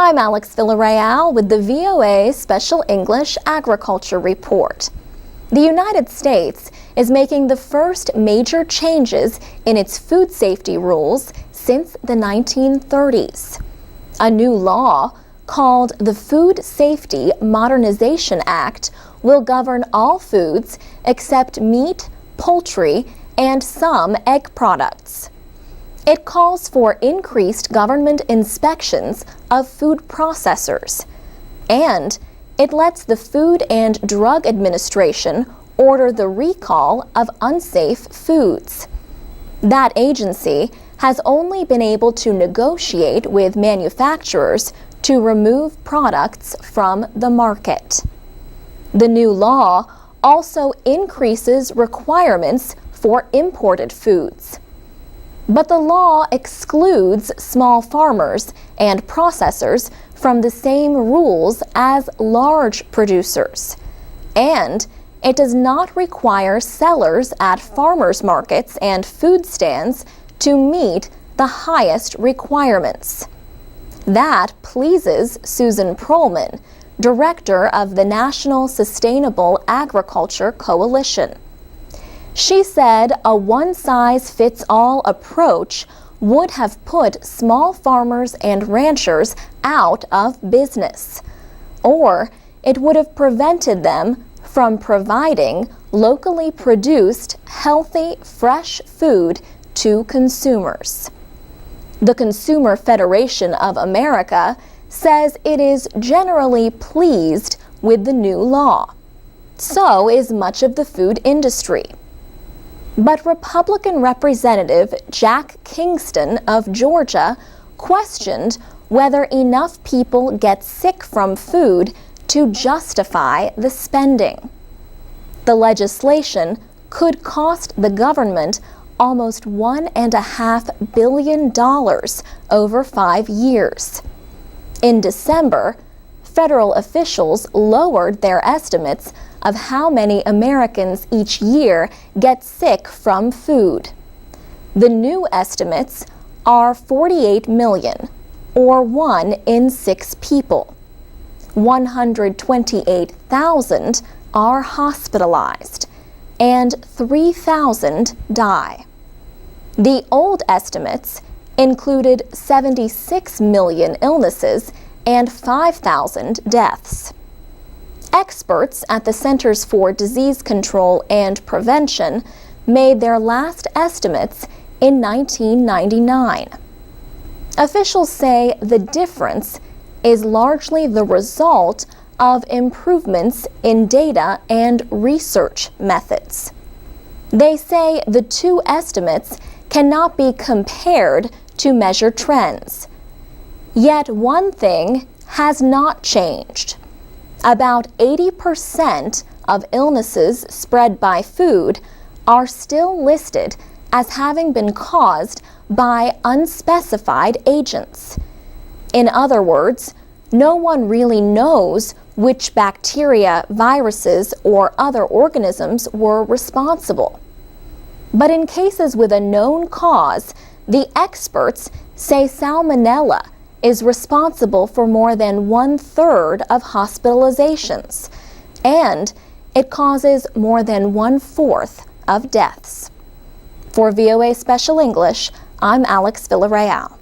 I'm Alex Villarreal with the VOA Special English Agriculture Report. The United States is making the first major changes in its food safety rules since the 1930s. A new law called the Food Safety Modernization Act will govern all foods except meat, poultry, and some egg products. It calls for increased government inspections of food processors, and it lets the Food and Drug Administration order the recall of unsafe foods. That agency has only been able to negotiate with manufacturers to remove products from the market. The new law also increases requirements for imported foods. But the law excludes small farmers and processors from the same rules as large producers. And it does not require sellers at farmers markets and food stands to meet the highest requirements. That pleases Susan Perlman, director of the National Sustainable Agriculture Coalition. She said a one-size-fits-all approach would have put small farmers and ranchers out of business, or it would have prevented them from providing locally produced, healthy, fresh food to consumers. The Consumer Federation of America says it is generally pleased with the new law. So is much of the food industry. But Republican Representative Jack Kingston of Georgia questioned whether enough people get sick from food to justify the spending. The legislation could cost the government almost $1.5 billion over 5 years. In December, federal officials lowered their estimates of how many Americans each year get sick from food. The new estimates are 48 million, or 1 in 6 people. 128,000 are hospitalized, and 3,000 die. The old estimates included 76 million illnesses and 5,000 deaths. Experts at the Centers for Disease Control and Prevention made their last estimates in 1999. Officials say the difference is largely the result of improvements in data and research methods. They say the two estimates cannot be compared to measure trends. Yet one thing has not changed. About 80% of illnesses spread by food are still listed as having been caused by unspecified agents. In other words, no one really knows which bacteria, viruses, or other organisms were responsible. But in cases with a known cause, the experts say Salmonella is responsible for more than 1/3 of hospitalizations, and it causes more than 1/4 of deaths. For VOA Special English, I'm Alex Villarreal.